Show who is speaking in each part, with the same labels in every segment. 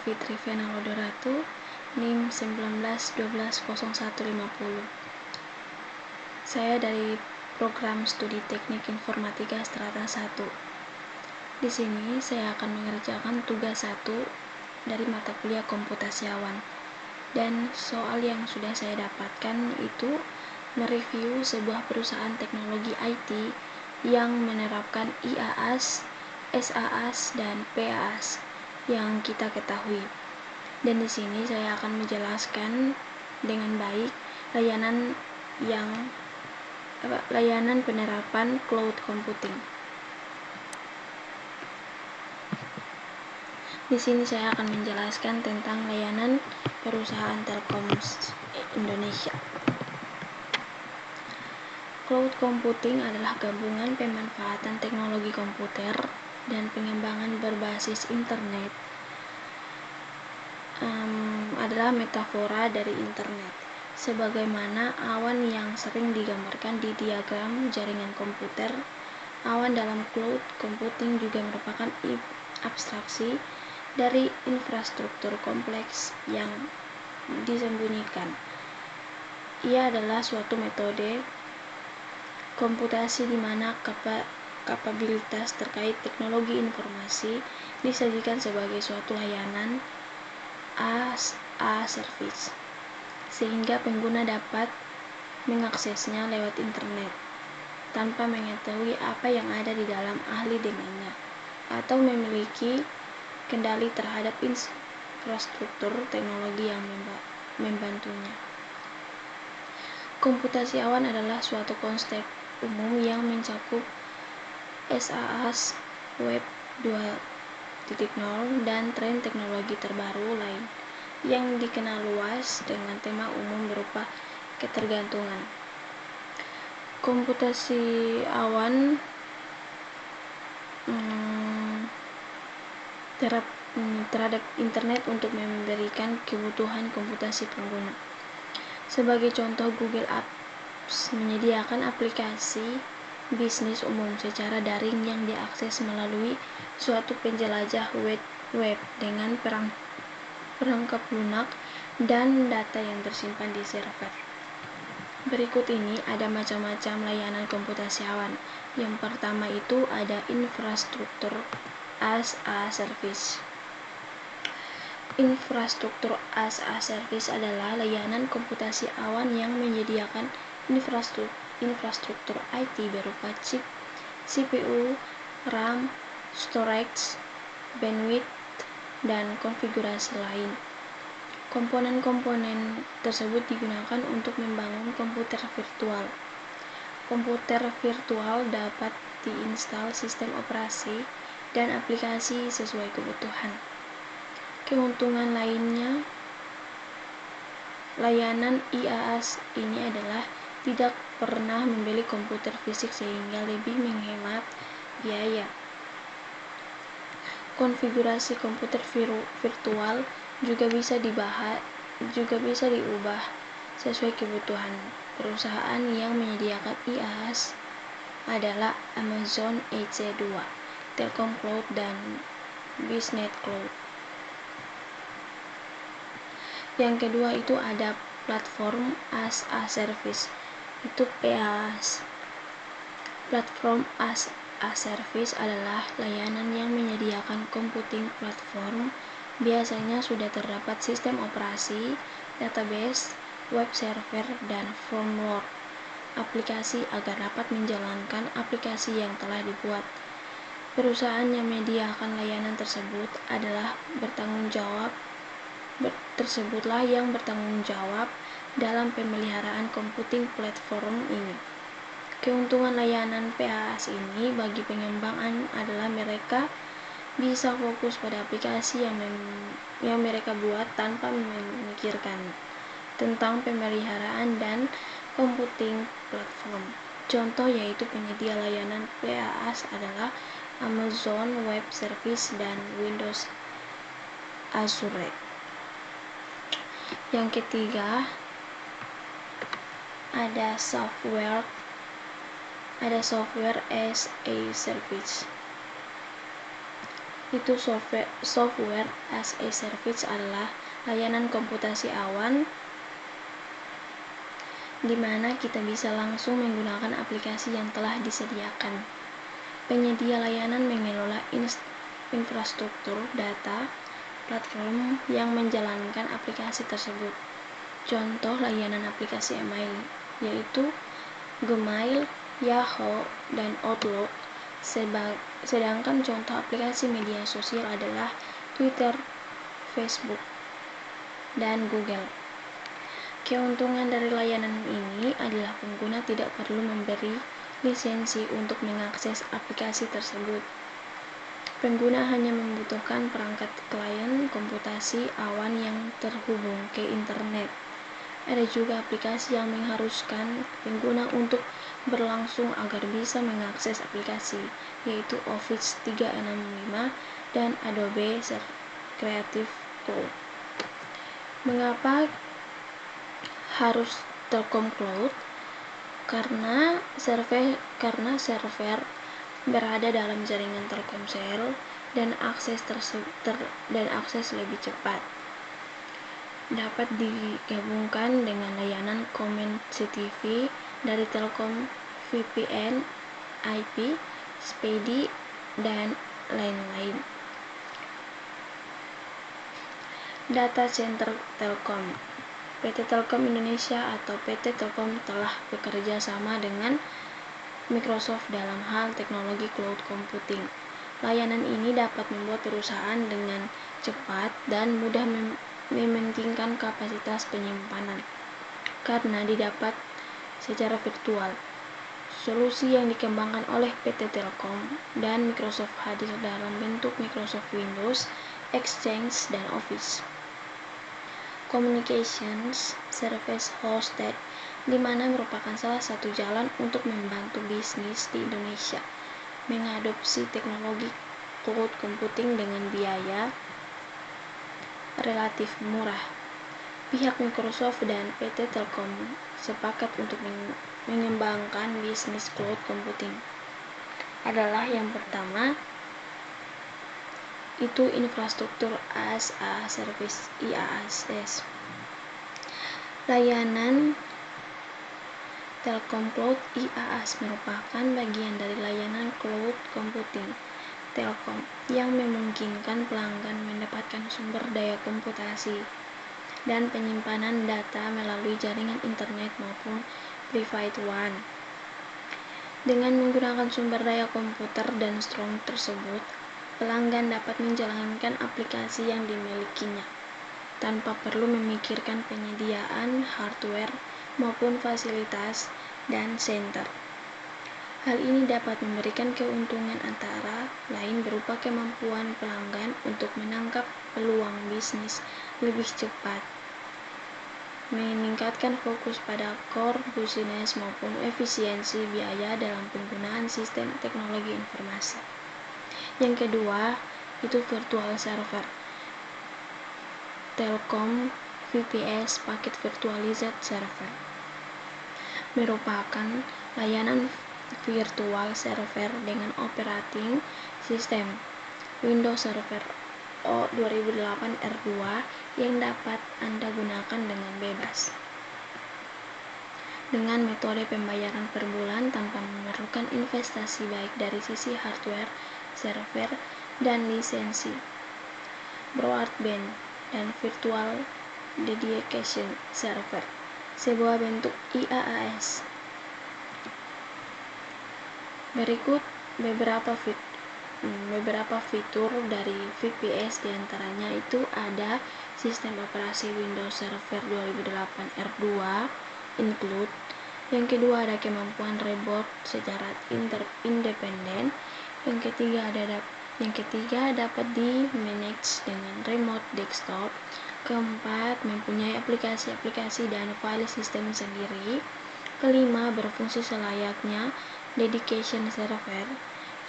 Speaker 1: Fitri Vena Lodoratu, NIM 19120150. Saya dari program studi Teknik Informatika Strata 1. Di sini saya akan mengerjakan tugas 1 dari mata kuliah komputasi awan. Dan soal yang sudah saya dapatkan itu mereview sebuah perusahaan teknologi IT yang menerapkan IaaS, SaaS, dan PaaS yang kita ketahui. Dan di sini saya akan menjelaskan dengan baik layanan penerapan cloud computing. Di sini saya akan menjelaskan tentang layanan perusahaan Telkom Indonesia. Cloud computing adalah gabungan pemanfaatan teknologi komputer dan pengembangan berbasis internet. Adalah metafora dari internet, sebagaimana awan yang sering digambarkan di diagram jaringan komputer. Awan dalam cloud computing juga merupakan abstraksi dari infrastruktur kompleks yang disembunyikan. Ia adalah suatu metode komputasi di mana kapabilitas terkait teknologi informasi disajikan sebagai suatu layanan as a service, sehingga pengguna dapat mengaksesnya lewat internet tanpa mengetahui apa yang ada di dalam ahli dengannya atau memiliki kendali terhadap infrastruktur teknologi yang membantunya. Komputasi awan adalah suatu konsep umum yang mencakup SaaS, Web 2.0, dan tren teknologi terbaru lain yang dikenal luas dengan tema umum berupa ketergantungan. Komputasi awan terhadap internet untuk memberikan kebutuhan komputasi pengguna. Sebagai contoh, Google Apps menyediakan aplikasi bisnis umum secara daring yang diakses melalui suatu penjelajah web dengan perangkap lunak dan data yang tersimpan di server. Berikut ini ada macam-macam layanan komputasi awan. Yang pertama itu ada infrastruktur as a service. Infrastruktur as a service adalah layanan komputasi awan yang menyediakan infrastruktur IT berupa chip, CPU, RAM, storage, bandwidth, dan konfigurasi lain. Komponen-komponen tersebut digunakan untuk membangun komputer virtual. Komputer virtual dapat diinstal sistem operasi dan aplikasi sesuai kebutuhan. Keuntungan lainnya, layanan IaaS ini adalah tidak pernah membeli komputer fisik sehingga lebih menghemat biaya. Konfigurasi komputer virtual juga bisa diubah sesuai kebutuhan. Perusahaan yang menyediakan IaaS adalah Amazon EC2, Telkom Cloud, dan Biznet Cloud. Yang kedua itu ada platform as a service, itu PaaS. Platform as a service adalah layanan yang menyediakan computing platform. Biasanya sudah terdapat sistem operasi, database, web server, dan framework aplikasi agar dapat menjalankan aplikasi yang telah dibuat. Perusahaan yang menyediakan layanan tersebut tersebutlah yang bertanggung jawab dalam pemeliharaan computing platform ini. Keuntungan layanan PaaS ini bagi pengembang adalah mereka bisa fokus pada aplikasi yang mereka buat tanpa memikirkan tentang pemeliharaan dan computing platform. Contoh yaitu penyedia layanan PaaS adalah Amazon Web Service dan Windows Azure. Yang ketiga ada software as a service. itu software as a service adalah layanan komputasi awan di mana kita bisa langsung menggunakan aplikasi yang telah disediakan. Penyedia layanan mengelola infrastruktur data platform yang menjalankan aplikasi tersebut. Contoh layanan aplikasi email yaitu Gmail, Yahoo, dan Outlook. Sedangkan contoh aplikasi media sosial adalah Twitter, Facebook, dan Google. Keuntungan dari layanan ini adalah pengguna tidak perlu memberi lisensi untuk mengakses aplikasi tersebut. Pengguna hanya membutuhkan perangkat klien komputasi awan yang terhubung ke internet. Ada juga aplikasi yang mengharuskan pengguna untuk berlangsung agar bisa mengakses aplikasi, yaitu Office 365 dan Adobe Creative Cloud. Mengapa harus Telkom Cloud? Karena server berada dalam jaringan Telkomsel dan akses lebih cepat. Dapat digabungkan dengan layanan Command CTV dari Telkom, VPN, IP, Speedy, dan lain-lain. Data Center Telkom. PT Telkom Indonesia atau PT Telkom telah bekerja sama dengan Microsoft dalam hal teknologi cloud computing. Layanan ini dapat membuat perusahaan dengan cepat dan mudah mementingkan kapasitas penyimpanan karena didapat secara virtual. Solusi yang dikembangkan oleh PT Telkom dan Microsoft hadir dalam bentuk Microsoft Windows, Exchange, dan Office. Communications Service Hosted, di mana merupakan salah satu jalan untuk membantu bisnis di Indonesia mengadopsi teknologi cloud computing dengan biaya relatif murah. Pihak Microsoft dan PT Telkom sepakat untuk mengembangkan bisnis cloud computing. Adalah yang pertama, itu infrastruktur as a service IaaS. Layanan Telkom Cloud IaaS merupakan bagian dari layanan cloud computing Telkom yang memungkinkan pelanggan mendapatkan sumber daya komputasi dan penyimpanan data melalui jaringan internet maupun private WAN. Dengan menggunakan sumber daya komputer dan strong tersebut, pelanggan dapat menjalankan aplikasi yang dimilikinya tanpa perlu memikirkan penyediaan hardware maupun fasilitas dan center. Hal ini dapat memberikan keuntungan antara lain berupa kemampuan pelanggan untuk menangkap peluang bisnis lebih cepat, meningkatkan fokus pada core business maupun efisiensi biaya dalam penggunaan sistem teknologi informasi. Yang kedua, itu virtual server. Telkom VPS Packet Virtualized Server merupakan layanan virtual server dengan operating system Windows Server O2008 R2 yang dapat Anda gunakan dengan bebas dengan metode pembayaran per bulan tanpa memerlukan investasi baik dari sisi hardware, server, dan lisensi. Broadband dan Virtual Dedication Server, sebuah bentuk IaaS. Berikut beberapa fitur dari VPS, diantaranya itu ada sistem operasi Windows Server 2008 R2 include. Yang kedua ada kemampuan reboot secara independen. Yang ketiga dapat di-manage dengan remote desktop. Keempat, mempunyai aplikasi-aplikasi dan file system sendiri. Kelima, berfungsi selayaknya dedication server.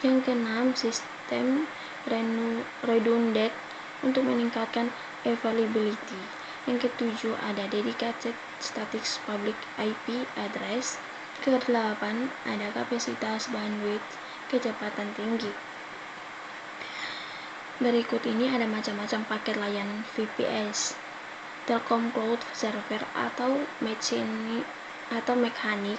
Speaker 1: Yang keenam, sistem redundant untuk meningkatkan availability. Yang ketujuh, ada dedicated static public IP address. Kedelapan, ada kapasitas bandwidth kecepatan tinggi. Berikut ini ada macam-macam paket layanan VPS. Telkom Cloud Server atau Mechanic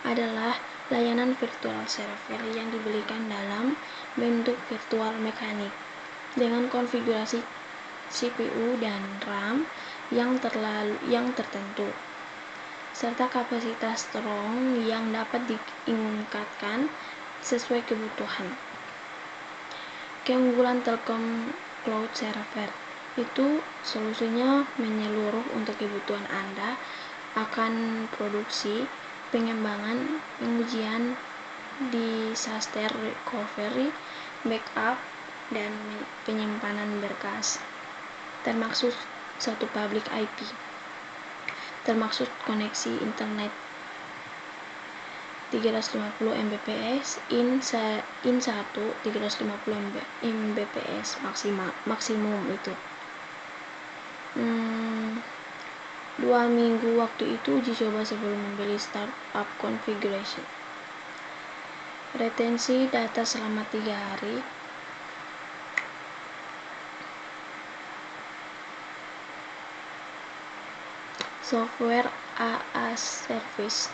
Speaker 1: adalah layanan virtual server yang dibelikan dalam bentuk virtual mechanic dengan konfigurasi CPU dan RAM yang tertentu, serta kapasitas strong yang dapat ditingkatkan sesuai kebutuhan. Keunggulan Telkom Cloud Server itu solusinya menyeluruh untuk kebutuhan Anda akan produksi, pengembangan, pengujian, disaster recovery, backup, dan penyimpanan berkas, termasuk satu public IP, termasuk koneksi internet 350 Mbps, in1 350 Mbps maksimum itu. 2 minggu waktu itu uji coba sebelum membeli startup configuration. Retensi data selama 3 hari. Software as Service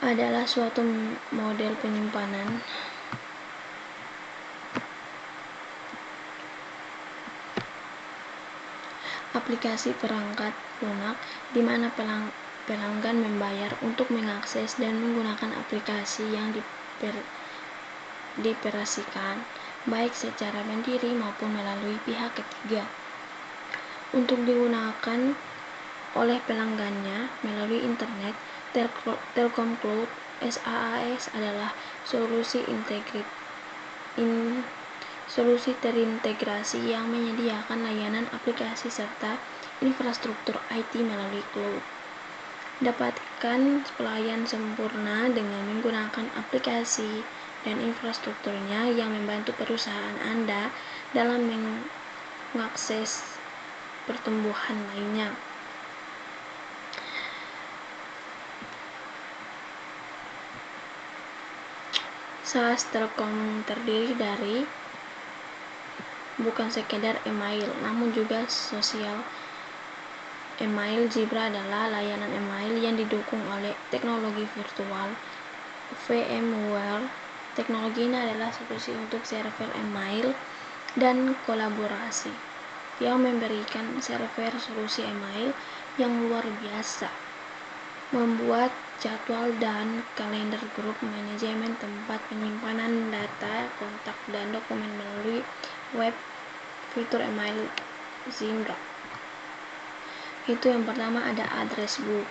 Speaker 1: adalah suatu model penyimpanan aplikasi perangkat lunak di mana pelanggan membayar untuk mengakses dan menggunakan aplikasi yang dioperasikan baik secara mandiri maupun melalui pihak ketiga untuk digunakan oleh pelanggannya melalui internet. Telkom Cloud SaaS adalah solusi terintegrasi yang menyediakan layanan aplikasi serta infrastruktur IT melalui cloud. Dapatkan pelayanan sempurna dengan menggunakan aplikasi dan infrastrukturnya yang membantu perusahaan Anda dalam mengakses pertumbuhan lainnya. SaaS Telkom terdiri dari bukan sekedar email, namun juga sosial. Email Zebra adalah layanan email yang didukung oleh teknologi virtual VMware. Teknologi ini adalah solusi untuk server email dan kolaborasi yang memberikan server solusi email yang luar biasa, membuat jadwal dan kalender grup, manajemen tempat penyimpanan data, kontak, dan dokumen melalui web. Fitur email Zebra itu yang pertama ada address book,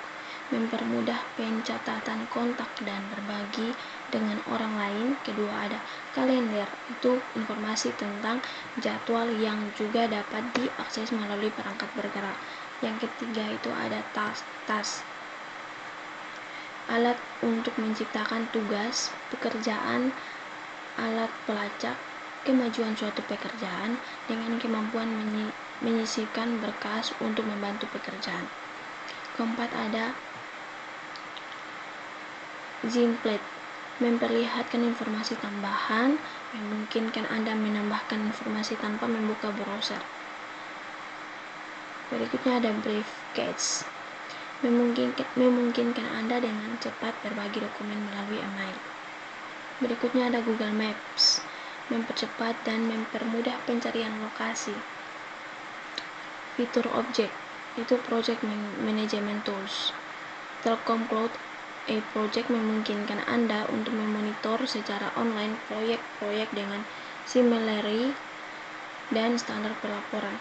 Speaker 1: mempermudah pencatatan kontak dan berbagi dengan orang lain. Kedua ada kalender, itu informasi tentang jadwal yang juga dapat diakses melalui perangkat bergerak. Yang ketiga itu ada task, alat untuk menciptakan tugas, pekerjaan, alat pelacak kemajuan suatu pekerjaan dengan kemampuan menyisipkan berkas untuk membantu pekerjaan. Keempat ada Template, memperlihatkan informasi tambahan, memungkinkan Anda menambahkan informasi tanpa membuka browser. Berikutnya ada Briefcase, memungkinkan Anda dengan cepat berbagi dokumen melalui email. Berikutnya ada Google Maps, mempercepat dan mempermudah pencarian lokasi. Fitur objek, itu project management tools. Telkom Cloud e-project memungkinkan Anda untuk memonitor secara online proyek-proyek dengan similarity dan standar pelaporan.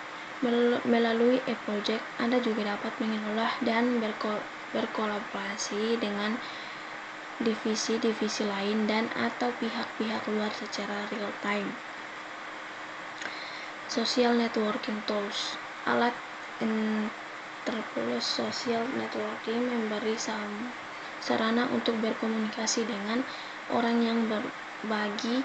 Speaker 1: Melalui e-project, Anda juga dapat mengelola dan berkolaborasi dengan divisi-divisi lain dan atau pihak-pihak luar secara real time. Social networking tools, alat enterprise social networking memberi sarana untuk berkomunikasi dengan orang yang berbagi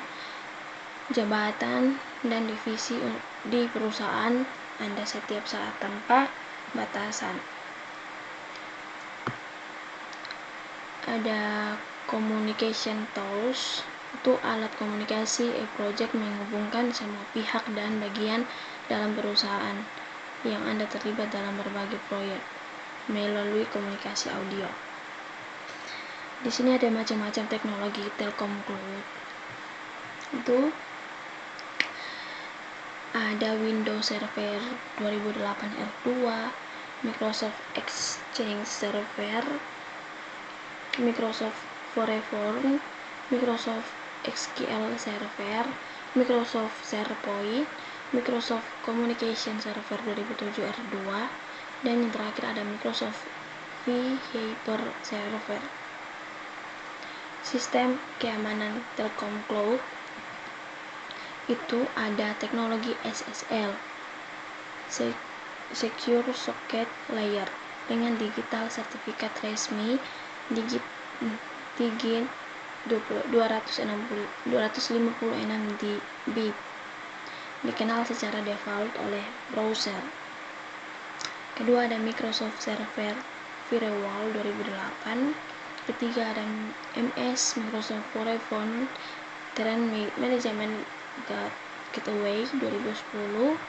Speaker 1: jabatan dan divisi di perusahaan Anda setiap saat tanpa batasan. Ada communication tools, itu alat komunikasi, project menghubungkan semua pihak dan bagian dalam perusahaan yang Anda terlibat dalam berbagai proyek melalui komunikasi audio. Di sini ada macam-macam teknologi Telkom Cloud. Itu ada Windows Server 2008 R2, Microsoft Exchange Server, Microsoft Forever, Microsoft SQL Server, Microsoft SharePoint, Microsoft Communication Server 2007 R2, dan yang terakhir ada Microsoft Hyper Server. Sistem keamanan Telkom Cloud itu ada teknologi SSL, Secure Socket Layer, dengan digital sertifikat resmi digit 256 bit, dikenal secara default oleh browser. Kedua ada Microsoft Server Firewall 2008. Ketiga ada MS Microsoft Forever Management Gateway 2010.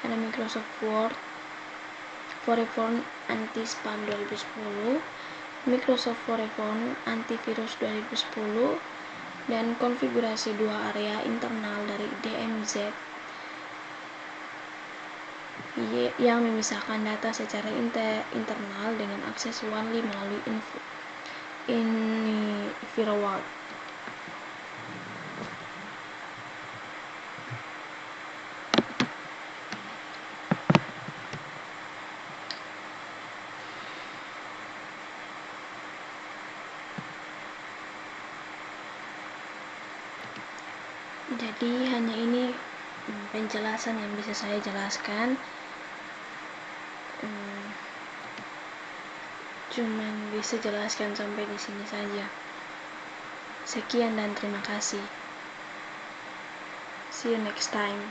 Speaker 1: Ada Microsoft Word Forever Anti-Spam 2010, Microsoft Forever Antivirus 2010, dan konfigurasi dua area internal dari DMZ yang memisahkan data secara internal dengan akses one-ly melalui firewall. Jadi hanya ini penjelasan yang bisa saya jelaskan. Cuman bisa jelaskan sampai di sini saja. Sekian dan terima kasih. See you next time.